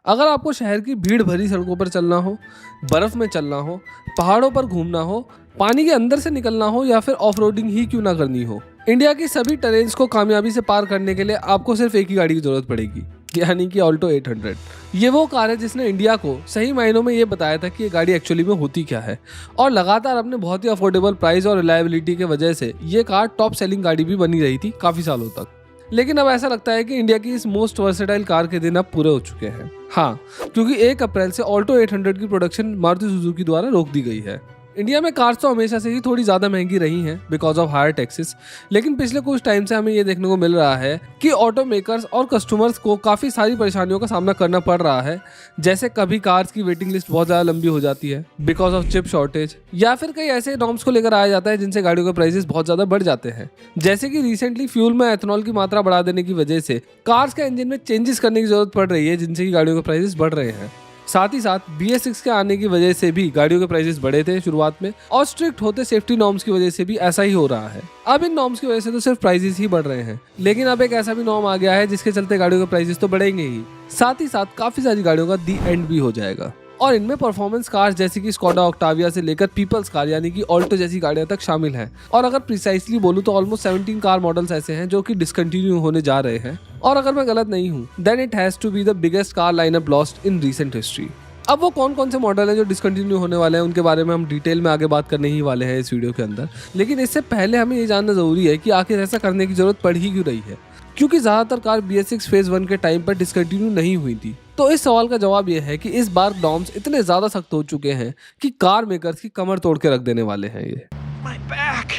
अगर आपको शहर की भीड़ भरी सड़कों पर चलना हो, बर्फ में चलना हो, पहाड़ों पर घूमना हो, पानी के अंदर से निकलना हो या फिर ऑफ रोडिंग ही क्यों ना करनी हो, इंडिया की सभी टेरेन्स को कामयाबी से पार करने के लिए आपको सिर्फ एक ही गाड़ी की जरूरत पड़ेगी, यानी कि ऑल्टो 800। ये वो कार है जिसने इंडिया को सही मायनों में ये बताया था कि ये गाड़ी एक्चुअली में होती क्या है, और लगातार अपने बहुत ही अफोर्डेबल प्राइस और रिलायबिलिटी की वजह से ये कार टॉप सेलिंग गाड़ी भी बनी रही थी काफी सालों तक। लेकिन अब ऐसा लगता है कि इंडिया की इस मोस्ट वर्सेटाइल कार के दिन अब पूरे हो चुके हैं। हाँ, क्योंकि 1 अप्रैल से ऑल्टो 800 की प्रोडक्शन मारुति सुजुकी द्वारा रोक दी गई है। इंडिया में कार्स तो हमेशा से ही थोड़ी ज़्यादा महंगी रही हैं बिकॉज ऑफ हायर टैक्सेस, लेकिन पिछले कुछ टाइम से हमें ये देखने को मिल रहा है कि ऑटो मेकर्स और कस्टमर्स को काफ़ी सारी परेशानियों का सामना करना पड़ रहा है। जैसे कभी कार्स की वेटिंग लिस्ट बहुत ज़्यादा लंबी हो जाती है बिकॉज ऑफ चिप शॉर्टेज, या फिर कई ऐसे नॉर्म्स को लेकर आया जाता है जिनसे गाड़ियों के प्राइसेस बहुत ज़्यादा बढ़ जाते हैं। जैसे कि रिसेंटली फ्यूल में एथेनॉल की मात्रा बढ़ा देने की वजह से कार्स के इंजन में चेंजेस करने की जरूरत पड़ रही है, जिनसे कि गाड़ियों के प्राइसेस बढ़ रहे हैं। साथ ही साथ BS6 के आने की वजह से भी गाड़ियों के प्राइसेस बढ़े थे शुरुआत में, और स्ट्रिक्ट होते सेफ्टी नॉर्म्स की वजह से भी ऐसा ही हो रहा है। अब इन नॉर्म्स की वजह से तो सिर्फ प्राइसेस ही बढ़ रहे हैं, लेकिन अब एक ऐसा भी नॉर्म आ गया है जिसके चलते गाड़ियों के प्राइसेस तो बढ़ेंगे ही, साथ ही साथ काफी सारी गाड़ियों का दी एंड भी हो जाएगा। और इनमें परफॉर्मेंस कार्स जैसे कि स्कोडा ऑक्टाविया से लेकर पीपल्स कार यानी कि ऑल्टो जैसी गाड़ियां तक शामिल हैं। और अगर प्रिसाइसली बोलूं तो ऑलमोस्ट 17 कार मॉडल्स ऐसे हैं जो कि डिसकंटिन्यू होने जा रहे हैं, और अगर मैं गलत नहीं हूं then it has to be the biggest car lineup lost in recent history. अब वो कौन कौन से मॉडल हैं जो डिसकंटिन्यू होने वाले हैं उनके बारे में हम डिटेल में आगे बात करने ही वाले हैं इस वीडियो के अंदर, लेकिन इससे पहले हमें ये जानना जरूरी है कि आखिर ऐसा करने की जरूरत पड़ ही क्यों रही है, क्योंकि ज्यादातर कार BS6 फेज 1 के टाइम पर डिसकंटिन्यू नहीं हुई थी। तो इस सवाल का जवाब यह है कि इस बार नॉर्म्स इतने ज्यादा सख्त हो चुके हैं कि कार मेकर्स की कमर तोड़ के रख देने वाले हैं ये। My back!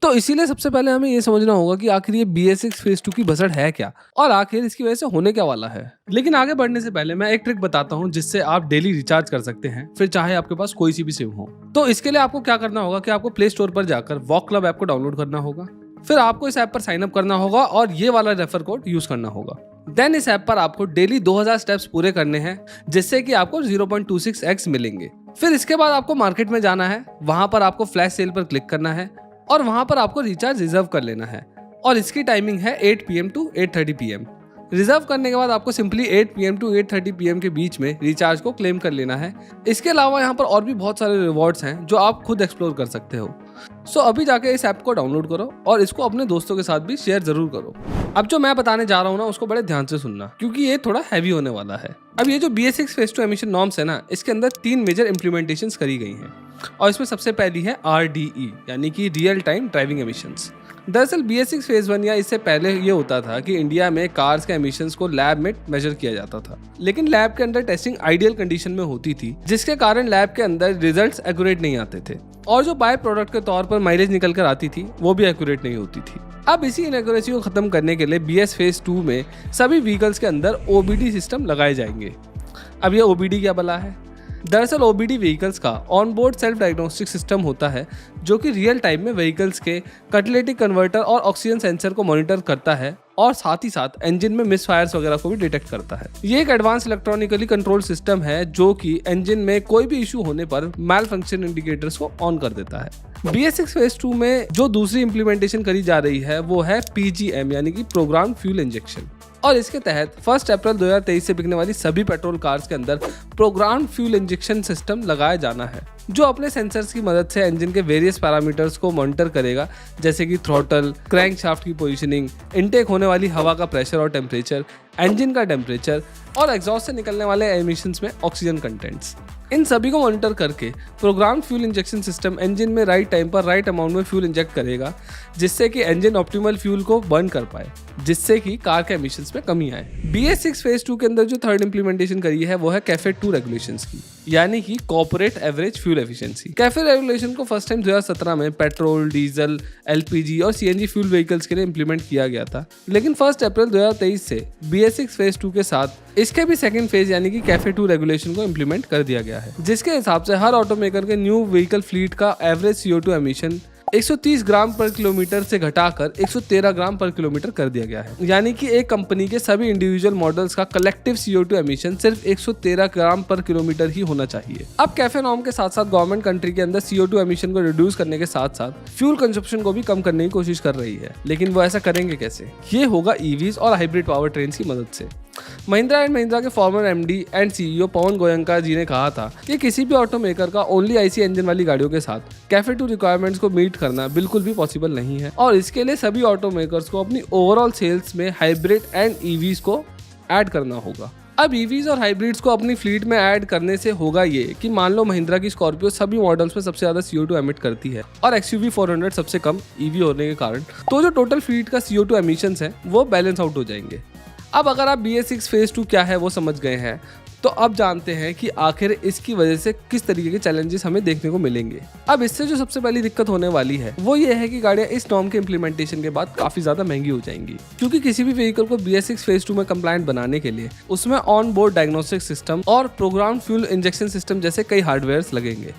तो इसीलिए सबसे पहले हमें ये समझना होगा कि आखिर ये BS6 फेज 2 की बसड़ है क्या, और आखिर इसकी वजह से होने क्या वाला है। लेकिन आगे बढ़ने से पहले मैं एक ट्रिक बताता हूँ जिससे आप डेली रिचार्ज कर सकते हैं, फिर चाहे आपके पास कोई सी भी सिम हो। तो इसके लिए आपको क्या करना होगा कि आपको प्ले स्टोर पर जाकर वॉक क्लब ऐप को डाउनलोड करना होगा, फिर आपको इस ऐप पर साइन अप करना होगा और ये वाला रेफर कोड यूज करना होगा। देन इस ऐप पर आपको डेली 2000 स्टेप्स पूरे करने हैं, जिससे कि आपको 0.26x मिलेंगे। फिर इसके बाद आपको मार्केट में जाना है, वहां पर आपको फ्लैश सेल पर क्लिक करना है और वहां पर आपको रिचार्ज रिजर्व कर लेना है, और इसकी टाइमिंग है 8 PM to 8:30 PM। रिजर्व करने के बाद आपको सिंपली 8 PM to 8:30 PM के बीच में रिचार्ज को क्लेम कर लेना है। इसके अलावा यहाँ पर और भी बहुत सारे रिवॉर्ड्स हैं जो आप खुद एक्सप्लोर कर सकते हो। सो अभी जाके इस ऐप को डाउनलोड करो और इसको अपने दोस्तों के साथ भी शेयर जरूर करो। अब जो मैं बताने जा रहा हूँ ना उसको बड़े ध्यान से सुनना, क्योंकि ये थोड़ा हैवी होने वाला है। अब ये जो BS6 फेज 2 एमिशन नॉर्म्स है ना, इसके अंदर 3 मेजर इम्प्लीमेंटेशंस करी गई हैं, और इसमें सबसे पहली है RDE यानी कि रियल टाइम ड्राइविंग एमिशंस। दरअसल BS6 फेज 1 या इससे पहले ये होता था कि इंडिया में कार्स के एमिशंस को लैब में मेजर किया जाता था, लेकिन लैब के अंदर टेस्टिंग आइडियल कंडीशन में होती थी, जिसके कारण लैब के अंदर रिजल्ट्स एक्यूरेट नहीं आते थे, और जो बाय प्रोडक्ट के तौर पर माइलेज निकल कर आती थी वो भी एक्यूरेट नहीं होती थी। अब इसी इनएक्यूरेसी को खत्म करने के लिए BS फेज 2 में सभी व्हीकल्स के अंदर OBD सिस्टम लगाए जाएंगे। अब ये OBD क्या भला है? दरअसल OBD व्हीकल्स का on board self diagnostic system होता है जो कि रियल टाइम में व्हीकल्स के कैटालिटिक कन्वर्टर और ऑक्सीजन सेंसर को मॉनिटर करता है, और साथ ही साथ इंजन में मिसफायर्स वगैरह को भी डिटेक्ट करता है। ये एक एडवांस इलेक्ट्रॉनिकली कंट्रोल सिस्टम है जो कि इंजन में कोई भी इशू होने पर मैल फंक्शन इंडिकेटर्स को ऑन कर देता है। BS6 फेज 2 में जो दूसरी इंप्लीमेंटेशन करी जा रही है वो है PGM यानी कि प्रोग्राम फ्यूल इंजेक्शन, और इसके तहत 1 अप्रैल 2023 से बिकने वाली सभी पेट्रोल कार्स के अंदर प्रोग्राम फ्यूल इंजेक्शन सिस्टम लगाया जाना है, जो अपने सेंसर्स की मदद से इंजन के वेरियस पैरामीटर्स को मॉनिटर करेगा, जैसे कि थ्रॉटल, क्रैंकशाफ्ट की पोजीशनिंग, इनटेक होने वाली हवा का प्रेशर और टेम्परेचर, इंजन का टेम्परेचर, और एग्जॉस्ट से निकलने वाले एमिशंस में ऑक्सीजन कंटेंट्स। इन सभी को मॉनिटर करके program fuel injection system engine में राइट टाइम पर राइट अमाउंट में फ्यूल इंजेक्ट करेगा, जिससे कि इंजन ऑप्टिमल फ्यूल को बर्न कर पाए, जिससे कि कार के एमिशंस में कमी आए। BS6 फेज 2 के अंदर जो थर्ड इंप्लीमेंटेशन करी है वो है कैफे 2 रेगुलेशंस की, यानी कि corporate average fuel efficiency. Cafe regulation को फर्स्ट टाइम 2017 में पेट्रोल, डीजल, LPG और CNG फ्यूल व्हीकल्स के लिए इंप्लीमेंट किया गया था, लेकिन 1 अप्रैल 2023 से BS6 फेज 2 के साथ इसके भी सेकंड फेज यानी कि कैफे 2 रेगुलेशन को इंप्लीमेंट कर दिया गया है, जिसके हिसाब से हर ऑटोमेकर के न्यू व्हीकल फ्लीट का एवरेज CO2 एमिशन 130 ग्राम पर किलोमीटर से घटाकर 113 ग्राम पर किलोमीटर कर दिया गया है, यानी कि एक कंपनी के सभी इंडिविजुअल मॉडल्स का कलेक्टिव CO2 एमिशन सिर्फ 113 ग्राम पर किलोमीटर ही होना चाहिए। अब कैफे नॉर्म के साथ साथ गवर्नमेंट कंट्री के अंदर CO2 एमिशन को रिड्यूस करने के साथ साथ फ्यूल कंजप्शन को भी कम करने की कोशिश कर रही है, लेकिन वो ऐसा करेंगे कैसे? ये होगा EVs और हाइब्रिड पावर ट्रेन की मदद से। महिंद्रा एंड महिंद्रा के फॉर्मर एमडी एंड सीईओ पवन गोयंका जी ने कहा था कि किसी भी ऑटो मेकर का ओनली आईसी इंजन वाली गाड़ियों के साथ कैफे टू रिक्वायरमेंट्स को मीट करना बिल्कुल भी पॉसिबल नहीं है और इसके लिए सभी ऑटो मेकर्स को अपनी ओवरऑल सेल्स में हाइब्रिड एंड ईवीज को ऐड करना होगा। अब ईवीज और हाइब्रिड्स को अपनी फ्लीट में ऐड करने से होगा ये कि मान लो महिंद्रा की स्कॉर्पियो सभी मॉडल्स में सबसे ज्यादा CO2 एमिट करती है और XUV 400 सबसे कम ईवी होने के कारण तो जो टोटल फ्लीट का CO2 एमिशंस है वो बैलेंस आउट हो जाएंगे। अब अगर आप BS6 फेज 2 क्या है वो समझ गए हैं तो अब जानते हैं कि आखिर इसकी वजह से किस तरीके के चैलेंजेस हमें देखने को मिलेंगे। अब इससे जो सबसे पहली दिक्कत होने वाली है वो ये है कि गाड़ियां इस नॉर्म के इम्प्लीमेंटेशन के बाद काफी ज्यादा महंगी हो जाएंगी, क्योंकि किसी भी व्हीकल को BS6 फेज 2 में कंप्लायंट बनाने के लिए उसमें ऑन बोर्ड डायग्नोस्टिक सिस्टम और प्रोग्राम फ्यूल इंजेक्शन सिस्टम जैसे कई हार्डवेयर लगेंगे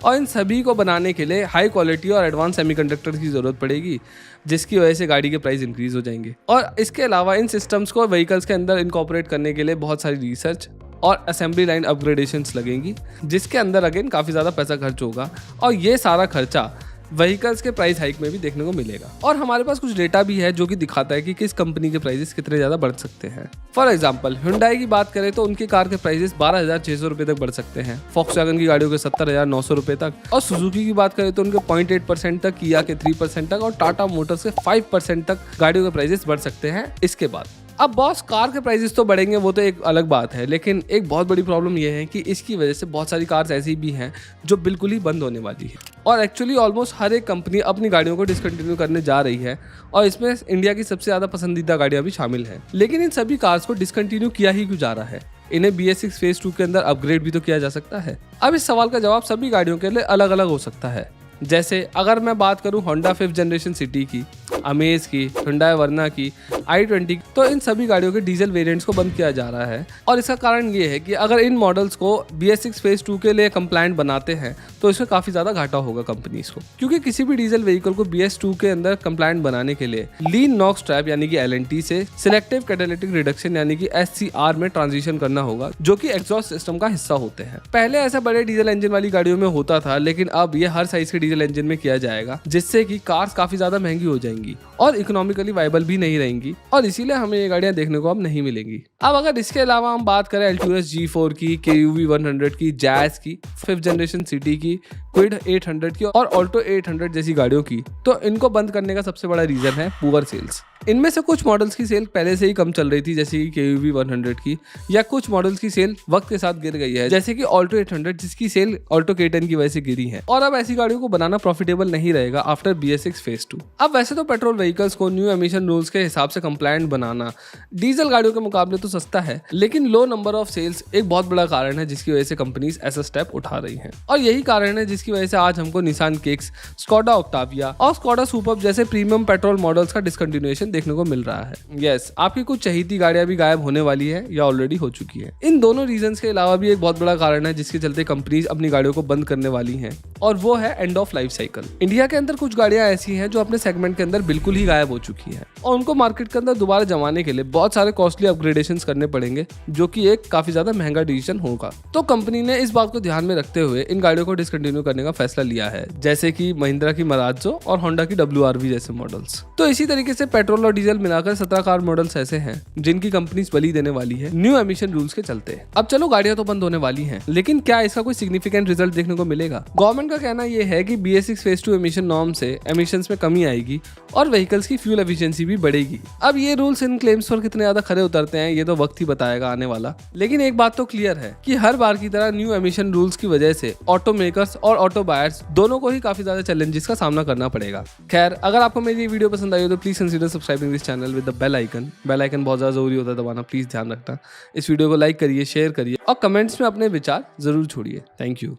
और इन सभी को बनाने के लिए हाई क्वालिटी और एडवांस सेमीकंडक्टर की जरूरत पड़ेगी, जिसकी वजह से गाड़ी के प्राइस इंक्रीज हो जाएंगे। और इसके अलावा इन सिस्टम्स को व्हीकल्स के अंदर इनकॉर्पोरेट करने के लिए बहुत सारी रिसर्च और असेंबली लाइन अपग्रेडेशंस लगेंगी, जिसके अंदर अगेन काफ़ी ज़्यादा पैसा खर्च होगा और ये सारा खर्चा व्हीकल्स के प्राइस हाइक में भी देखने को मिलेगा। और हमारे पास कुछ डेटा भी है जो कि दिखाता है कि किस कंपनी के प्राइसेस कितने ज़्यादा बढ़ सकते हैं। फॉर एग्जांपल Hyundai की बात करें तो उनकी कार के प्राइसेस 12,600 रुपये तक बढ़ सकते हैं, Volkswagen की गाड़ियों के 70,900 रुपये तक, और सुजुकी की बात करें तो उनके 0.8% तक, किया के 3% तक और टाटा मोटर्स के 5% तक गाड़ियों के प्राइसेस बढ़ सकते हैं इसके बाद। अब बॉस कार के प्राइसेस तो बढ़ेंगे वो तो एक अलग बात है, लेकिन एक बहुत बड़ी प्रॉब्लम ये है कि इसकी वजह से बहुत सारी कार्स ऐसी भी हैं जो बिल्कुल ही बंद होने वाली है और एक्चुअली ऑलमोस्ट हर एक कंपनी अपनी गाड़ियों को डिसकंटिन्यू करने जा रही है और इसमें इंडिया की सबसे ज़्यादा पसंदीदा गाड़ियाँ भी शामिल हैं। लेकिन इन सभी कार्स को डिसकंटिन्यू किया ही क्यों जा रहा है? इन्हें BS6 फेज 2 के अंदर अपग्रेड भी तो किया जा सकता है। अब इस सवाल का जवाब सभी गाड़ियों के लिए अलग अलग हो सकता है। जैसे अगर मैं बात करूं होंडा 5th जनरेशन सिटी की, अमेज की, Hyundai वर्ना की, i20, तो इन सभी गाड़ियों के डीजल वेरिएंट्स को बंद किया जा रहा है और इसका कारण ये है कि अगर इन मॉडल्स को BS6 फेज 2 के लिए कंप्लायंट बनाते हैं तो इसमें काफी ज्यादा घाटा होगा कंपनीज को, क्योंकि किसी भी डीजल व्हीकल को BS2 के अंदर कंप्लायंट बनाने के लिए लीन नॉक्स ट्रैप यानी कि LNT से सिलेक्टिव कैटालिटिक रिडक्शन यानी कि SCR में ट्रांजिशन करना होगा, जो कि एग्जॉस्ट सिस्टम का हिस्सा होते हैं। पहले ऐसा बड़े डीजल इंजन वाली गाड़ियों में होता था, लेकिन अब ये हर साइज के डीजल इंजन में किया जाएगा, जिससे कि कार्स काफी ज्यादा महंगी हो जाएंगी और इकोनॉमिकली वाइबल भी नहीं रहेंगी और इसीलिए हमें ये गाड़ियां देखने को अब नहीं मिलेंगी। अब अगर इसके अलावा हम बात करें Alturas G4 की, KUV 100 की, Jazz की, 5th जनरेशन सिटी की, Kwid 800 की और Alto 800 जैसी गाड़ियों की, तो इनको बंद करने का सबसे बड़ा रीजन है पुअर सेल्स। इनमें से कुछ मॉडल्स की सेल पहले से ही कम चल रही थी, जैसे कि KUV 100 की, या कुछ मॉडल्स की सेल वक्त के साथ गिर गई है, जैसे कि Alto 800 जिसकी सेल Alto K10 की वजह से गिरी है और अब ऐसी गाड़ियों को बनाना प्रॉफिटेबल नहीं रहेगा आफ्टर BS6 फेज 2। अब वैसे तो पेट्रोल व्हीकल्स को न्यू एमिशन रूल्स के हिसाब से कंप्लायंट बनाना डीजल गाड़ियों के मुकाबले तो सस्ता है, लेकिन लो नंबर ऑफ सेल्स एक बहुत बड़ा कारण है जिसकी वजह से कंपनीज ऐसा स्टेप उठा रही हैं और यही कारण है जिसकी वजह से आज हमको निसान किक्स, स्कोडा ऑक्टाविया और स्कोडा सुपर्ब जैसे प्रीमियम पेट्रोल मॉडल्स का डिसकंटिन्यूएशन देखने को मिल रहा है। यस, आपकी कुछ चहेती गाड़ियां भी गायब होने वाली है या ऑलरेडी हो चुकी है। इन दोनों रीजंस के अलावा भी एक बहुत बड़ा कारण है जिसके चलते कंपनीज अपनी गाड़ियों को बंद करने वाली हैं और वो है end of life cycle. India के अंदर कुछ गाड़ियां ऐसी हैं जो अपने सेगमेंट के अंदर बिल्कुल ही गायब हो चुकी हैं और उनको मार्केट के अंदर दोबारा जमाने के लिए बहुत सारे कॉस्टली अपग्रेडेशंस करने पड़ेंगे, जो कि एक काफी ज्यादा महंगा डिसीजन होगा। तो कंपनी ने इस बात को ध्यान में रखते हुए इन गाड़ियों को डिसकंटिन्यू करने का फैसला लिया है, जैसे कि महिंद्रा की मराजो और होंडा की WRV जैसे मॉडल्स। तो इसी तरीके से पेट्रोल और डीजल मिलाकर 17 कार मॉडल्स ऐसे हैं जिनकी कंपनीज बलि देने वाली है न्यू एमिशन रूल्स के चलते। अब चलो गाड़ियां तो बंद होने वाली हैं, लेकिन क्या इसका कोई सिग्निफिकेंट रिजल्ट देखने को मिलेगा? गवर्नमेंट का कहना यह है कि BS6 फेज 2 एमिशन नॉर्म से एमिशंस में कमी आएगी और व्हीकल्स की फ्यूल एफिशिएंसी भी बढ़ेगी। अब ये रूल्स इन क्लेम्स पर कितने ज्यादा खरे उतरते हैं ये तो वक्त ही बताएगा आने वाला, लेकिन एक बात तो क्लियर है कि हर बार की तरह न्यू एमिशन रूल्स की वजह से ऑटो मेकर्स और ऑटो बायर्स दोनों को ही काफी ज्यादा चैलेंजेस का सामना करना पड़ेगा। खैर, अगर आपको मेरी ये वीडियो पसंद आई हो तो please consider subscribing this channel with the bell icon. Bell icon बहुत ज्यादा जरूरी होता है दबाना, प्लीज ध्यान रखना। इस वीडियो को लाइक करिए, शेयर करिए और कमेंट्स में अपने विचार जरूर छोड़िए। Thank you.